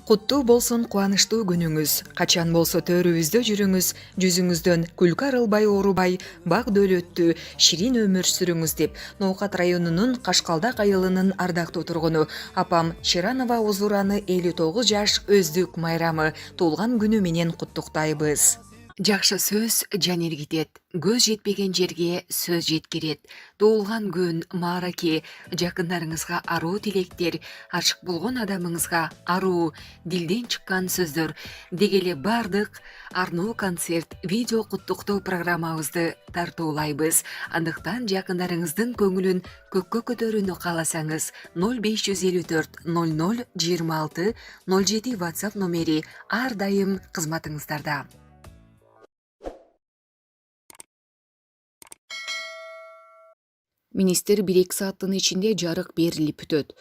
Куттуу болсун кубанычтуу күнүңүз. Качан болсо төрүбүздө жүрүңүз, жүзүңүздөн күлкү арылбай оорубай, бак дөөлөттүү, ширин өмүр сүрүңүз деп Ноокат районунун Кашкалдак айылынын ардактуу тургуну апам Ширанова Озураны 59 жаш өздүк майрамы туулган күнү менен куттуктайбыз. Жакшы сөз жан эргитет, көз жетпеген жерге сөз жеткирет. Туулган күн, маараке, жакындарыңызга аруу тилектер, ашык болгон адамыңызга аруу, дилден чыккан сөздөр деги эле бардык арноо концерт, видео куттуктоо программабызды тартуулайбыз. Андыктан жакындарыңыздын көңүлүн көккө көтөрүүнү кааласаңыз 0554 00 26 07 WhatsApp номери ар дайым кызматыңыздарда. Министр 1-2 сааттын ичинде жарык берилип бүтөт.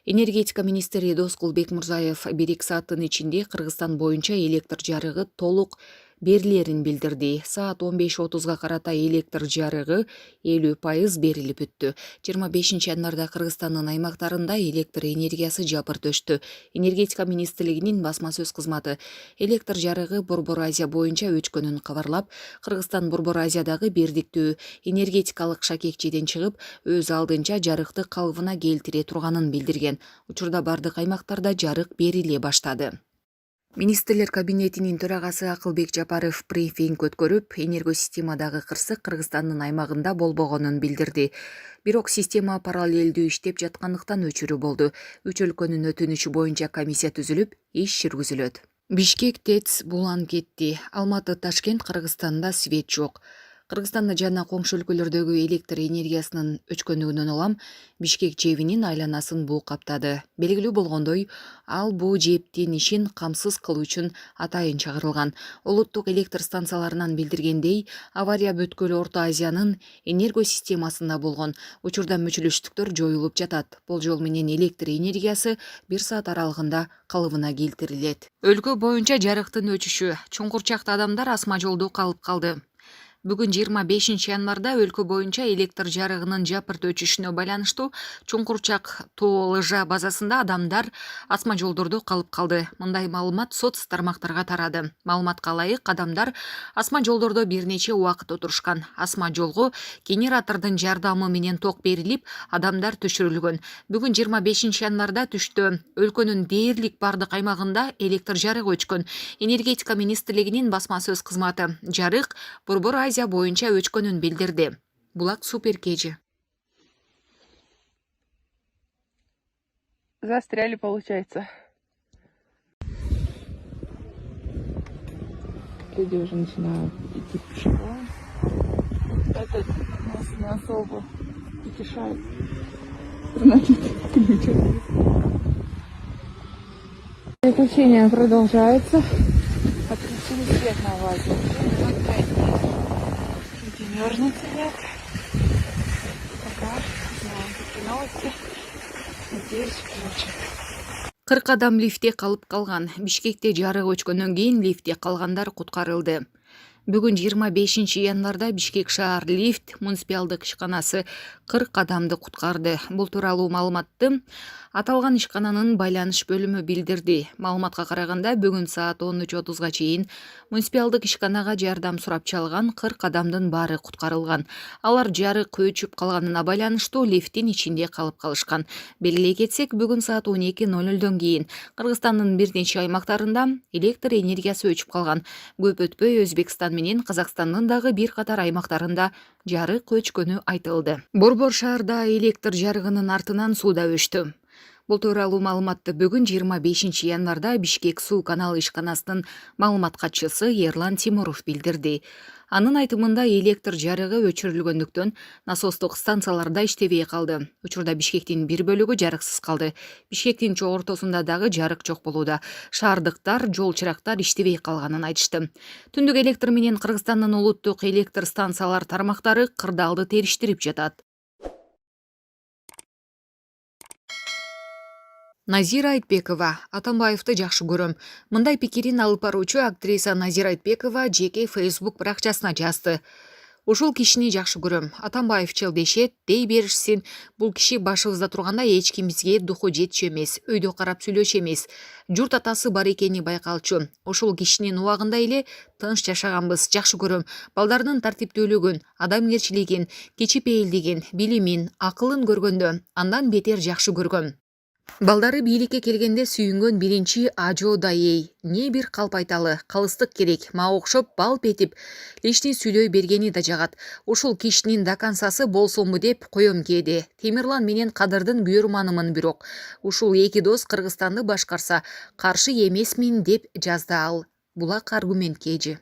Энергетика министри Доскул Бекмурзаев 1-2 сааттын ичинде Кыргызстан боюнча электр жарыгы толук берилерин билдирди. Саат 15:30га карата электр жарыгы 50% берилип бүттү. 25 январда Кыргызстандын аймактарында электр энергиясы жабыртөштү. Энергетика министрлигинин басма сөз кызматы электр жарыгы Борбор Азия боюнча өчкөнүн кабарлап, Кыргызстан Борбор Азиядагы бирдиктүү энергетикалык шакекчеден чыгып, өз алдынча жарыкты калыбына келтире турганын билдирген. Учурда бардык аймактарда жарык бериле баштады. Министрлер кабинетинин төрагасы Акылбек Жапаров брифинг өткөрүп, энергосистемадагы кырсык Кыргызстандын аймагында болбогонун билдирди. Бирок система параллелдүү иштеп жаткандыктан өчүрүү болду. 3 өлкөнүн өтүнүчү боюнча комиссия түзүлүп, иш жүргүзүлөт. Бишкек ТЭЦ буланып кетти. Алматы, Ташкент, Кыргызстанда свет жок. Кыргызстанда жана коңшу өлкөлөрдөгү электр энергиясынын өчкөнүнөн улам Бишкек жебинин айланасын буу каптады. Белгилүү болгондой, ал буу жептин ишин камсыз кылуу үчүн атайын чыгарылган. Улуттук электр станцияларынан билдиргендей, авария бүткүл Орто Азиянын энергосистемасында болгон. Учурда мүчүлүштүктөр жоюлуп жатат. Болжол менен электр энергиясы 1 саат аралыгында калыбына келтирилет. Өлкө боюнча жарыктын өчүшү. Чуңкурчакта адамдар асма жолдо калып калды. Бүгүн 25 январда өлкө боюнча электр жарыгынын жапырт өчүшүнө байланыштуу Чуңкурчак тоо лыжа базасында адамдар асма жолдордо калып калды. Мындай маалымат соц тармактарга тарады. Маалыматка ылайык, адамдар асма жолдордо бир нече убакыт отурушкан. Асма жолго генератордун жардамы менен ток берилип, адамдар түшүрүлгөн. Бүгүн 25 январда түштө өлкөнүн дээрлик бардык аймагында электр жарыгы өчкөн. Энергетика министрлигинин басма сөз кызматы жарык Борбор Азия боюнча өчкөнүн билдирди. Булак супер кежи. Застряли, получается. Люди уже начинают идти пешком. Этот нас не особо утешает. Значит, ключ. Приключение продолжается. Отключили свет на вазе. Люди мерзнут сидят. Пока знаем какие новости. Надеюсь, включат. 40 адам лифтте калып калган. Бишкекте жарык өчкөндөн кийин лифтте калгандар куткарылды. Бүгүн 25 январда Бишкек шаар лифт муниципалдык ишканасы 40 адамды куткарды. Бул тууралуу маалыматты аталган ишкананын байланыш бөлүмү билдирди. Маалыматка караганда, бүгүн саат 13:30га чейин муниципалдык ишканага жардам сурап чалган 40 адамдын баары куткарылган. Алар жарык өчүп калганына байланыштуу лифттин ичинде калып калышкан. Белгилей кетсек, бүгүн саат 12:00дөн кийин Кыргызстандын бир нече аймактарында электр энергиясы өчүп калган. Көп өтпөй Өзбекстан менен Казакстандын дагы бир катар аймактарында жарык өчкөнү айтылды. Борбор шаарда электр жарыгынын артынан суу да өчтү. Бул тууралуу маалыматты бүгүн 25 январда Бишкек суу канал ишканасынын маалымат катчысы Ерлан Тимуров билдирди. Анын айтымында электр жарыгы өчүрүлгөндүктөн насостук станцияларда иштебей калды. Учурда Бишкектин бир бөлүгү жарыксыз калды. Бишкектин чок ортосунда дагы жарык жок болууда. Шаардыктар жол чырактар иштебей калганын айтышты. Түндүк электр менен Кыргызстандын улуттук электр станциялар тармактары кырдаалды териштирип жатат. Назира Айтбекова: Атамбаевди жакшы көрөм. Мындай пикирин алып баруучу актриса Назира Айтбекова жеке Facebook баракчасына жазды. Ошол кишини жакшы көрөм. Атамбаев челдешет, дей беришсин. Бул киши башыбызда турганда эч ким бизге духу жетчү эмес, өйдө карап сүйлөшү эмес. Журт атасы бар экени байкалчу. Ошол кишинин убагында эле тынч жашаганбыз, жакшы көрөм. Балдардын тартиптүүлүгүн, адамгерчилигин, кечипейилдигин, билимин, акылын көргөндө андан бетер жакшы көргөм. Балдары бийликке келгенде сүйүнгөн биринчи ажо дайей. Не бир калп айталы, калыстык керек, мага окшоп балп этип лишний сүйлөй бергени да жагат. Ушул кишинин доконцасы болсонбу деп коем кээде. Темирлан менен Кадырдын буйрманымын бирок. Ушул эки дос Кыргызстанды башкарса каршы эмесмин деп жазды ал. Булак аргументке эже.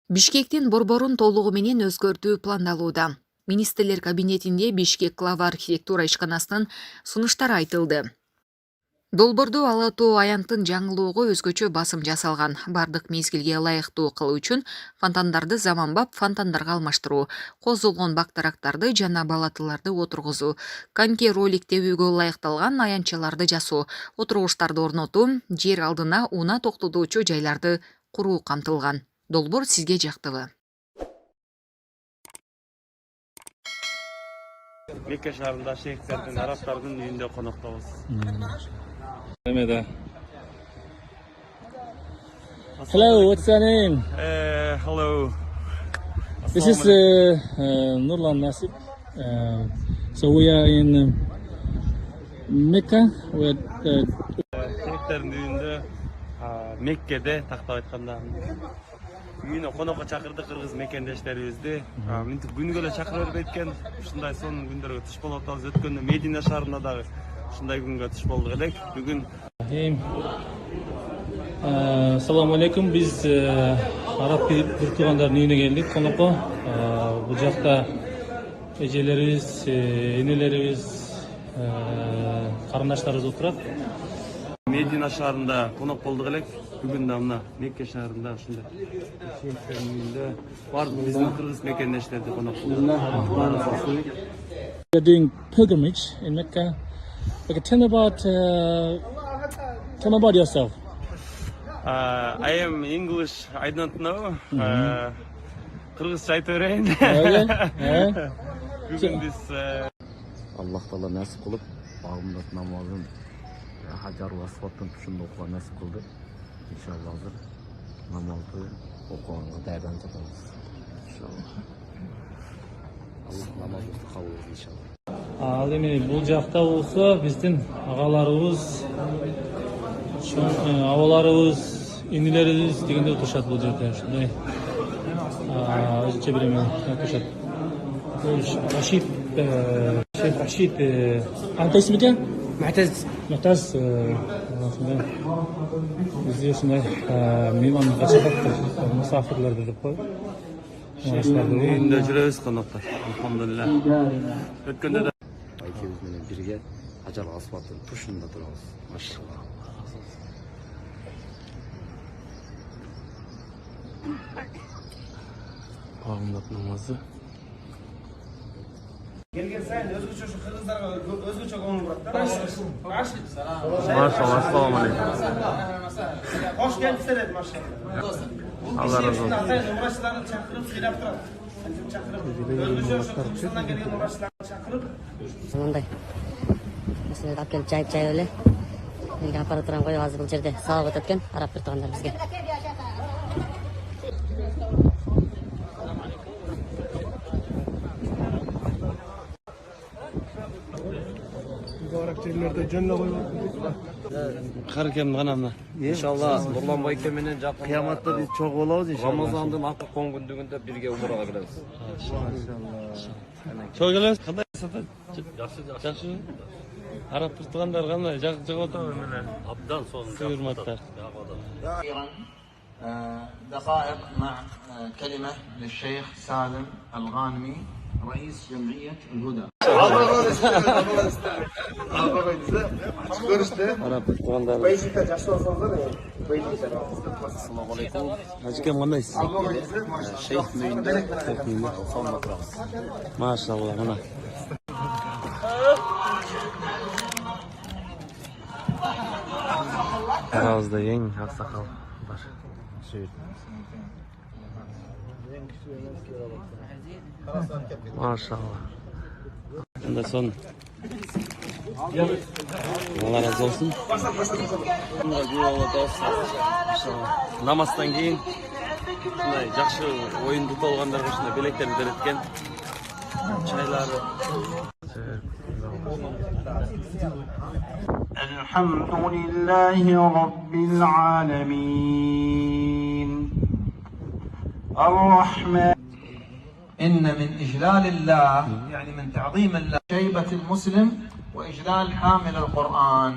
Бишкектин борборун толугу менен өзгөртүү пландалууда. Министрлер кабинетинде Бишкек Клава архитектура ишканасынын сунуштары айтылды. Долбоордо Ала Тоо аянттын жаңылоого өзгөчө басым жасалган. Бардык мезгилге ылайыктуу кылуу үчүн фонтандарды заманбап фонтандарга алмаштыруу, козулгон бактарактарды жана балатыларды отургузуу, коньки ролик тебүүгө ылайыкталган аянтчаларды жасоо, отургучтарды орнотуу, жер алдына унаа токтотуучу жайларды куруу камтылган. Долбоор сизге жактыбы? Мекке шаарында шейхтердин, арабтардын үйүндө коноктобуз. Hello, what's your name? Hello. This is Nurlan Nasib. So we are in Mecca. Шейхтердин үйүндө Меккеде тактап айтканда үйүнө конокко чакырдык кыргыз мекендештерибизди. Мынтип күнүгө эле чакыра бербейт экен. Ушундай сонун күндөргө туш болуп атабыз. Өткөндө Медина шаарында дагы ушундай күнгө туш болдук элек. Бүгүн Assalamu alaikum. Biz Arap bir tugandардын үйүнө келдик конокко. Бул жакта эжелерибиз, энелерибиз, карындаштарыбыз отурат. Медина шаарында конок болдук элек. Бүгүн да мына Мекке шаарында ушундай шейхтердин үйүндө бардык биздин кыргыз мекендештерди конок болдук. We are doing pilgrimage in Mecca. Okay, tell me about yourself. I am English, I don't know. Кыргызча айтып берейин. Бүгүн биз Аллах Таала насип кылып, багымдат намазын Hajar va Asfodдун тушунда окуган насип кылды. Иншалла азыр намазды окуганга даярданып жатабыз. Иншалла. Аллах намазыбызды кабыл кылсын иншалла. Ал эми бул жакта болсо биздин агаларыбыз, абаларыбыз, инилерибиз дегенде отурушат бул жерде ушундай. Өзүнчө бир эме отурушат. Рашид, Шейх Рашид, антay ismika? Mu'taz. Bizde ушундай мейманга чакырып мусафирлерди деп коюп. үйүндө жүрөбүз коноктор. Алхамдулилла. Өткөндө да Экөөбүз менен бирге Hajar va Asfodдун тушунда турабыз. Машалла. багымдат намазы. Келген сайын өзгөчө ушу кыргыздарға өзгөчө көңүл бурат да. Машалла, ассаламу алейкум. Кош келипсиздер эди машалла. Алла разы болсун. Атайын умрачыларды чакырып сыйлап турат. Өзгөчө ушу Кыргызстандан келген умрачыларды чакырып Мындай. Осундайды алып келип жайып эле. Элге апара турам кой, азыр бул жерде салават өткөн араб бир туугандар бизге. жерлерде жөнүнө коюп Каркем гана мына. İnşallah Nurlan Bayke менен жакында Кыяматта биз чогуу болобуз иншалла. Рамазандын акы коңгүндүгүндө бирге умурага келебиз. Чоң келебиз. Кандай сата? Жакшы. Араб туугандар кандай жагып атабы мене. Абдан сонун. Урматтар. دقائق مع كلمة للشيخ سالم الغانمي رئيس جمعية الهدى. Араб туугандар. Assalamu alaikum. Hacıkem kandayсыз? Şeyh müyünde tekniğini sonuna turabız. Maşallah mana. Aramızda eng aksakal var. Maşallah. Şimdi son. Allah razı olsun. Namazdan keyin shunday yaxshi o'yin tuta olganlarga shunday belaklarni beretken chaylari. الحمد لله رب العالمين الرحمن إن من إجلال الله يعني من تعظيم الله شيبة المسلم وإجلال حامل القرآن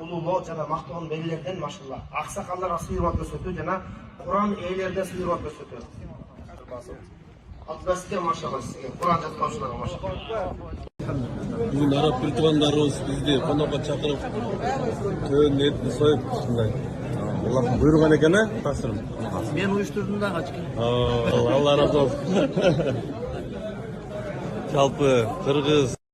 ulug'lov jana maqtovon belgilardan maşallah. Aqsakallarga suyurib ko'rsatdi jana Qur'on e'laridan suyurib ko'rsatdi. Albatta maşallah sizga Qur'on jatqonchilarga maşallah. Bugün Arap bir tuğanlarımız bizde konağa çakırıp köyün etini soyup şunday. Allah buyurgan ekan ha, tasırım. Men uyushtirdim da kaçkın. Allah razı olsun. Жалпы Кыргыз,